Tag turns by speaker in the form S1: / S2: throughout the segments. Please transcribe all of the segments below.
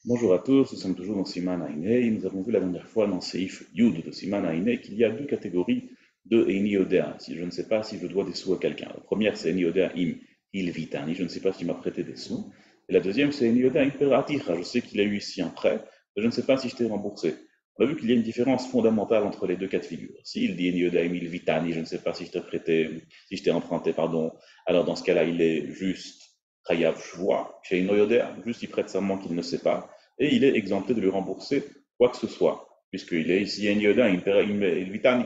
S1: Bonjour à tous, nous sommes toujours dans Siman Aïné. Nous avons vu la dernière fois dans Seif Yud de Siman Aïné qu'il y a deux catégories de Eini Odea. Si je ne sais pas si je dois des sous à quelqu'un. La première, c'est Eini Odea im il vitani, je ne sais pas s'il m'a prêté des sous. Et la deuxième, c'est Eini Odea imperatira. Je sais qu'il a eu ici un prêt, mais je ne sais pas si je t'ai remboursé. On a vu qu'il y a une différence fondamentale entre les deux cas de figure. S'il dit Eini Odea im il vitani, je ne sais pas si je t'ai prêté, si je t'ai emprunté, pardon, alors dans ce cas-là, il est juste Chayav Shvoa, chez Eini Odea, juste il prête serment qu'il ne sait pas et il est exempté de lui rembourser quoi que ce soit, puisqu'il est ici Enioda Vitani.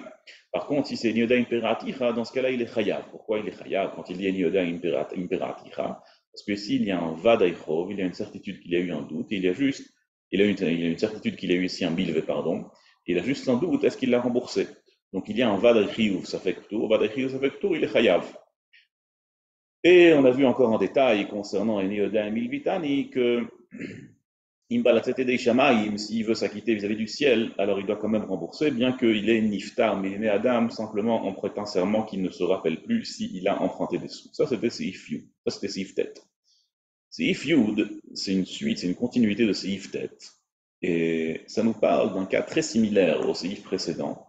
S1: Par contre, si c'est Enioda Imperatira, dans ce cas-là, il est Chayav. Pourquoi il est Chayav quand il dit Enioda Imperatira? Parce que s'il y a un Vadaïchov, il y a une certitude qu'il y a eu un doute, et il a une certitude qu'il a eu ici un bilvé, pardon, il a juste un doute, est-ce qu'il l'a remboursé? Donc il y a un Vadaïchiv, ça fait que il est Chayav. Et on a vu encore en détail concernant Enioda Vitani que s'il veut s'acquitter vis-à-vis du ciel, alors il doit quand même rembourser, bien qu'il est niftar, mais il est né Adam, simplement en prêtant serment qu'il ne se rappelle plus s'il a emprunté des sous. Ça, c'était Seif Yud. Ça, c'était Seif Tet. Seif Yud, c'est une suite, c'est une continuité de Seif Tet. Et ça nous parle d'un cas très similaire au Seif précédent,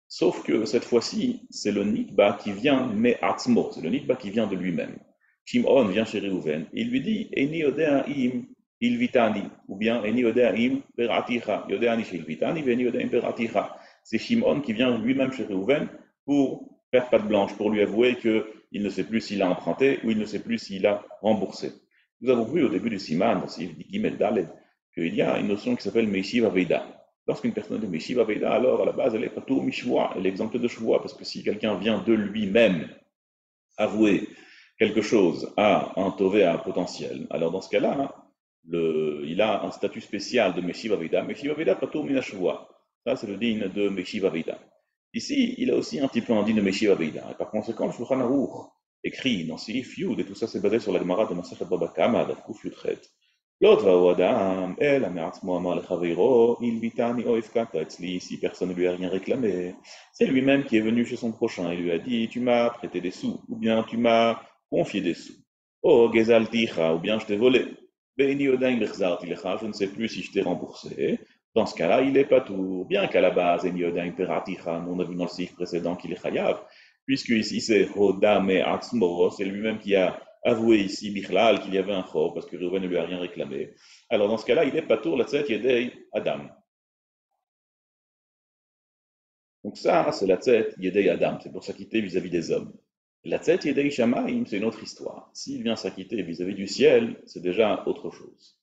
S1: sauf que cette fois-ci, c'est le Nikba qui vient, mais Atzmo, c'est le Nikba qui vient de lui-même. Shimon vient chez Reuven, il lui dit, Eni odea im ilvitani, ou bien Eni odea im peraticha, yodeani chez ilvitani, Eni odea im peraticha. C'est Shimon qui vient lui-même chez Reuven pour faire patte blanche, pour lui avouer qu'il ne sait plus s'il a emprunté ou il ne sait plus s'il a remboursé. Nous avons vu au début du Siman, dans Gimel Daled, qu'il y a une notion qui s'appelle Meishiv Aveda. Lorsqu'une personne est de Meshiva Veda, alors à la base elle est Patou Mishwa, elle est exemptée de Shvoa, parce que si quelqu'un vient de lui-même avouer quelque chose à un Tovéa potentiel, alors dans ce cas-là, hein, il a un statut spécial de Meshiva Veda, Meshiva Veda Patou Mina Shvoa. Ça, c'est le digne de Meshiva Veda. Ici, il a aussi un petit peu un digne de Meshiva Veda. Et par conséquent, le Shulchan Aruch écrit dans Sirif Yud, et tout ça c'est basé sur la Gemara de Masachet Baba Kama, d'Afkouf Yudchet. L'autre va au Adam, elle, il vitani o ifkata etzli, si personne ne lui a rien réclamé. C'est lui-même qui est venu chez son prochain et lui a dit, tu m'as prêté des sous, ou bien tu m'as confié des sous. Oh, gezalticha, ou bien je t'ai volé. Beini odaim je ne sais plus si je t'ai remboursé. Dans ce cas-là, il est pas tout. Bien qu'à la base, Eni odaim peraticha, on a vu dans le cycle précédent qu'il est chayav, puisque ici c'est Hodam et Atzmo, c'est lui-même qui a avoué ici, Bichlal, qu'il y avait un chor, parce que Reuven ne lui a rien réclamé. Alors dans ce cas-là, il est patour la tzet yedei Adam. Donc ça, c'est la tzet yedei Adam, c'est pour s'acquitter vis-à-vis des hommes. La tzet yedei Shamaim, c'est une autre histoire. S'il vient s'acquitter vis-à-vis du ciel, c'est déjà autre chose.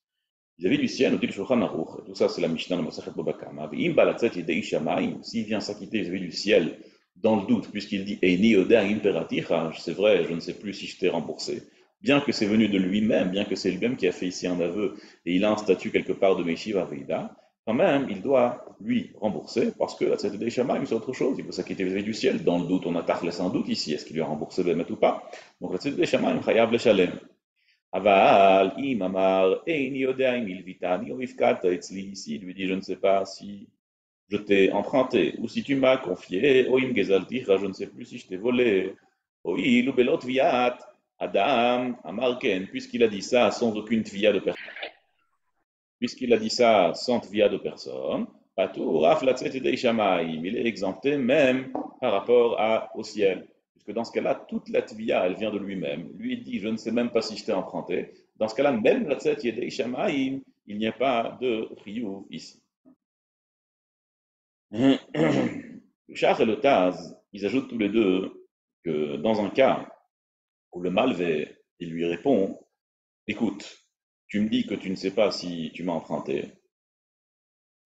S1: Vis-à-vis du ciel, on dit le Shulchan Aruch, et tout ça c'est la Mishnah de Masachet Baba Kama. Imba la tzet yedei Shamaim, s'il vient s'acquitter vis-à-vis du ciel, dans le doute, puisqu'il dit Eini Oda Imperaticha, c'est vrai, je ne sais plus si je t'ai remboursé. Bien que c'est venu de lui-même, bien que c'est lui-même qui a fait ici un aveu, et il a un statut quelque part de Meshiva Veida, quand même, il doit lui rembourser, parce que la tzet yedei Shamaim c'est autre chose, il faut s'acquitter vis-à-vis du ciel. Dans le doute, on a laissé un doute ici, est-ce qu'il lui a remboursé Bémet ou pas? Donc la tzet yedei Shamaim, Chayav Leshalem. Aval, imamar, eini יודע אם הלוויתני או הפקדת אצלי, ici, il lui dit, je ne sais pas si je t'ai emprunté, ou si tu m'as confié, ou im gezalticha, je ne sais plus si je t'ai volé, ou il ou belot viat, Adam, amarken, puisqu'il a dit ça sans aucune tvia de personne, puisqu'il a dit ça sans tvia de personne, patou, raf la tzet shamaim, il est exempté même par rapport au ciel. Puisque dans ce cas-là, toute la tvia, elle vient de lui-même. Lui, il dit, je ne sais même pas si je t'ai emprunté. Dans ce cas-là, même la tzet yedei shamaim, il n'y a pas de chiyuv ici. Le Shach et le Taz, ils ajoutent tous les deux que dans un cas où le malvé, il lui répond, écoute, tu me dis que tu ne sais pas si tu m'as emprunté,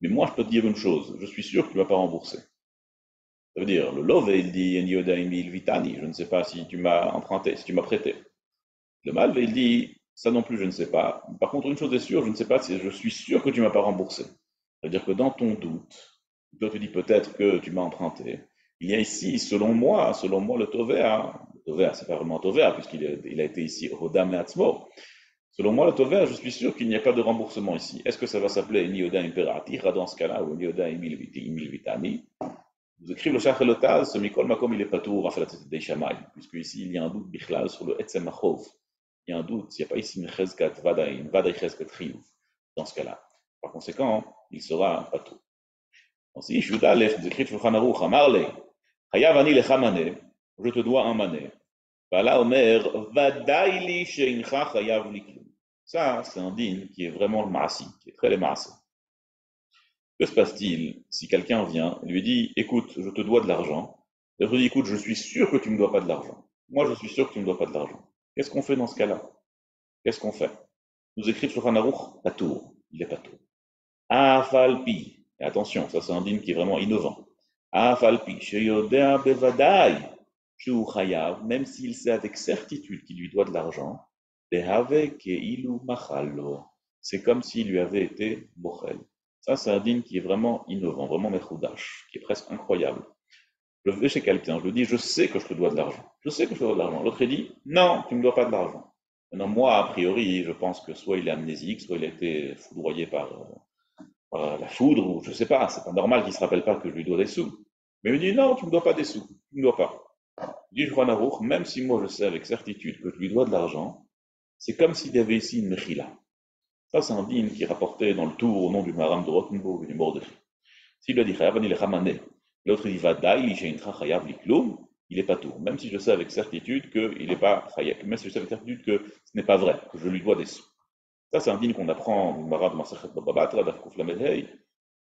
S1: mais moi je peux te dire une chose, je suis sûr que tu ne vas pas rembourser. Ça veut dire, le love, il dit, il vitani, je ne sais pas si tu m'as emprunté, si tu m'as prêté. Le malvé, il dit, ça non plus, je ne sais pas. Par contre, une chose est sûre, je ne sais pas si je suis sûr que tu ne m'as pas remboursé. C'est-à-dire que dans ton doute, toi tu dis peut-être que tu m'as emprunté. Il y a ici, selon moi, le Tovea, c'est pas vraiment un Tovea, puisqu'il a été ici Rodam et Atzmo. Selon moi, le Tovea, je suis sûr qu'il n'y a pas de remboursement ici. Est-ce que ça va s'appeler Nioda Imperatira dans ce cas-là, ou Nioda Imilvitani? Vous écrivez le Shach Elotaz, ce Mikol Makom, il est pas tout, Rafael des Shamay, puisque ici il y a un doute Bichlal sur le Etzem Achov. Il y a un doute, il n'y a pas ici une Cheskat Vadaï Cheskat Chiyuv, dans ce cas-là. Par conséquent, il sera pas tout. Ensuite, Judas lève écrit Shulchan Aruch, Amarle, Chayav ani lecha mané, je te dois un mané. Voilà, Omer, Vadaï li sheincha chayav li klum. Ça, c'est un din qui est vraiment le maasi, qui est très le maasi. Que se passe-t-il si quelqu'un vient et lui dit, écoute, je te dois de l'argent, et je lui dis, écoute, je suis sûr que tu ne me dois pas de l'argent. Moi, je suis sûr que tu ne me dois pas de l'argent. Qu'est-ce qu'on fait dans ce cas-là? Qu'est-ce qu'on fait? Nous écrit Shulchan Aruch, Patour, il est Patour. Afalpi, et attention, ça c'est un dîme qui est vraiment innovant. Afalpi, sheyodea bevadai, shu chayav, même s'il sait avec certitude qu'il lui doit de l'argent, dehave keilu machallo, c'est comme s'il lui avait été bochel. Ça c'est un dîme qui est vraiment innovant, vraiment mechoudash, qui est presque incroyable. Je vais chez quelqu'un, je lui dis, je sais que je te dois de l'argent. Je sais que je te dois de l'argent. L'autre dit, non, tu ne me dois pas de l'argent. Maintenant, moi, a priori, je pense que soit il est amnésique, soit il a été foudroyé par la foudre, ou je sais pas, c'est pas normal qu'il se rappelle pas que je lui dois des sous. Mais il me dit, non, tu me dois pas des sous, tu me dois pas. Dit Shulchan Aruch, même si moi je sais avec certitude que je lui dois de l'argent, c'est comme s'il y avait ici une mechila. Ça, c'est un dîme qui est rapporté dans le tour au nom du Maharam de Rothenburg et du Mordechai. S'il lui a dit, Chayav ani lecha mané, l'autre dit, Vadaï li sheincha chayav li klum, il est pas tout. Même si je sais avec certitude qu'il n'est pas chayav, même si je sais avec certitude que ce n'est pas vrai, que je lui dois des sous. Ça, c'est un dîme qu'on apprend au Maharam de Masachet Baba Batra, d'Afkouf Lamedhei,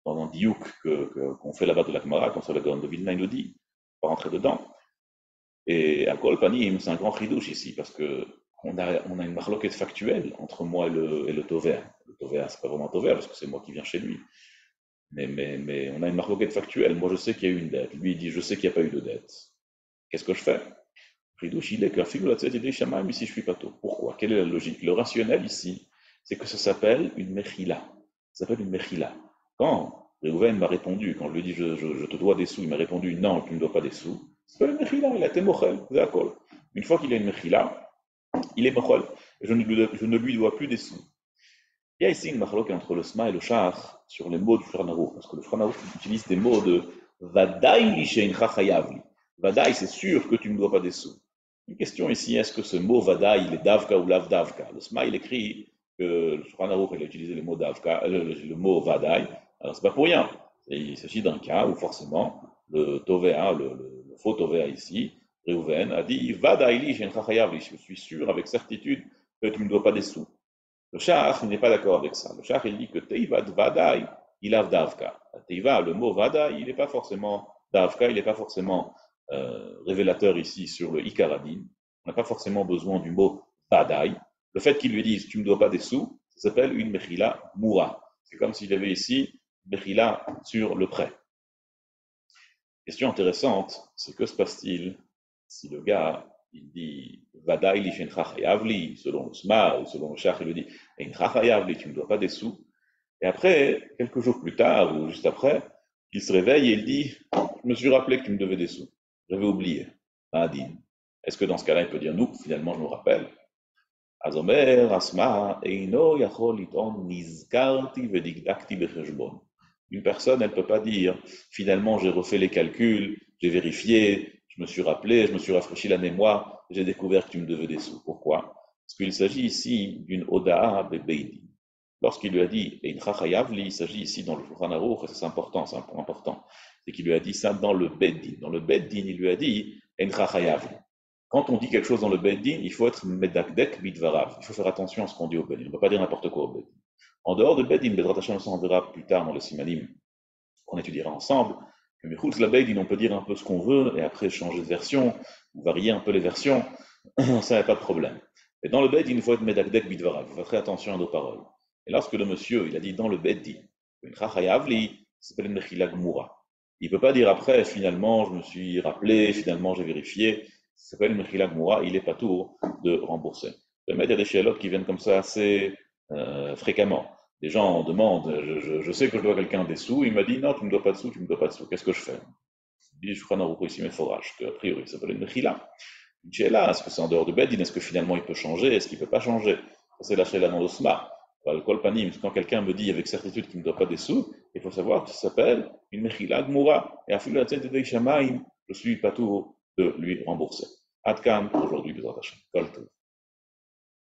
S1: dans un diouk qu'on fait là-bas de la Gemara, quand ça le Gaon de Vilna nous dit, pas rentrer dedans. Et à Kol Panim, c'est un grand chidouche ici, parce que on a une marloquette factuelle entre moi et le Tover. Le Tover, c'est pas vraiment Tover, parce que c'est moi qui viens chez lui. Mais on a une marloquette factuelle. Moi, je sais qu'il y a eu une dette. Lui, il dit, je sais qu'il n'y a pas eu de dette. Qu'est-ce que je fais? Chidouche, il est que Figula Tzedidei Shamayim, ici, je suis pas tôt. Pourquoi? Quelle est la logique? Le rationnel ici, c'est que ça s'appelle une mechila. Ça s'appelle une mechila. Quand Réhouven m'a répondu, quand je lui ai dit je te dois des sous, il m'a répondu non, tu ne me dois pas des sous. C'est pas une mechila, il a été mochel, d'accord. Une fois qu'il a une mechila, il est mochel. Je ne lui dois plus des sous. Il y a ici une machloque entre le sma et le shach sur les mots du Shulchan Aruch, parce que le Shulchan Aruch utilise des mots de vadaï li sheincha chayav li. Vadaï, c'est sûr que tu ne me dois pas des sous. Une question ici, est-ce que ce mot vadaï, il est davka ou lav davka? Le sma, il écrit que le Shulchan Aruch, il a utilisé le mot davka, le mot vadaï. Alors, c'est pas pour rien. Il s'agit d'un cas où forcément, le tovea, le faux tovea ici, Réhouven, a dit vadaï li sheincha chayav li. Je suis sûr avec certitude que tu ne me dois pas des sous. Le Shach n'est pas d'accord avec ça. Le Shach, il dit que Teivat Vadaï, il a Davka. Teiva, le mot Vadaï, il n'est pas forcément Davka, il n'est pas forcément révélateur ici sur le Ikaradin. On n'a pas forcément besoin du mot Vadaï. Le fait qu'il lui dise tu ne me dois pas des sous, ça s'appelle une Mechila Moura. C'est comme s'il y avait ici Mechila sur le prêt. Question intéressante, c'est que se passe-t-il si le gars il dit Vadaï li shencha chayavli, selon le Sma ou selon le Shach, il lui dit Encha chayavli, tu ne dois pas des sous. Et après, quelques jours plus tard ou juste après, il se réveille et il dit je me suis rappelé que tu me devais des sous. J'avais oublié. Adin. Est-ce que dans ce cas-là, il peut dire nous, finalement, je me rappelle? Azomer, Asma, Eino yachol liton nizkarti vedigdakti becheshbon. Une personne, elle ne peut pas dire finalement, j'ai refait les calculs, j'ai vérifié, je me suis rappelé, je me suis rafraîchi la mémoire, j'ai découvert que tu me devais des sous. Pourquoi? Parce qu'il s'agit ici d'une Oda'a Bebeidi. Lorsqu'il lui a dit Eincha Chayavli, il s'agit ici dans le Shulchan Aruch, et c'est important, c'est un point important, c'est qu'il lui a dit ça dans le Beddin. Dans le Beddin, il lui a dit Eincha Chayavli. Quand on dit quelque chose dans le Beddin, il faut être medakdek bidvarav. Il faut faire attention à ce qu'on dit au Beddin. On ne peut pas dire n'importe quoi au Beddin. En dehors de Beddin, Bedrat Hashem, on verra plus tard dans le Simanim, qu'on étudiera ensemble, que Mechutz la Beddin, on peut dire un peu ce qu'on veut, et après changer de version, ou varier un peu les versions, ça n'a pas de problème. Mais dans le Beddin, il faut être medakdek bidvarav. Il faut faire très attention à nos paroles. Et lorsque le monsieur, il a dit dans le Beddin, une chachayavli, ça s'appelle une mechila gmura. Il ne peut pas dire après, finalement, je me suis rappelé, finalement, j'ai vérifié. Ça s'appelle une mechila gmura, il n'est pas tout de rembourser. Il y a des chélotes qui viennent comme ça assez fréquemment. Les gens demandent, je sais que je dois quelqu'un des sous, il m'a dit non, tu ne me dois pas de sous, tu ne me dois pas de sous, qu'est-ce que je fais? Je dis, je ferai un repos ici, mais forage, qu'a priori, ça s'appelle une mechila. Une chéla, est-ce que c'est en dehors du Beddin? Est-ce que finalement il peut changer? Est-ce qu'il ne peut pas changer? Ça, c'est la chéla dans l'osma. Le kolpanim, quand quelqu'un me dit avec certitude qu'il ne doit pas des sous, il faut savoir que ça s'appelle une mechila gmura. Et à fil de shamaim, je suis pas tout de lui rembourser. Adkan, aujourd'hui, Bezrat Hashem. Kol tov.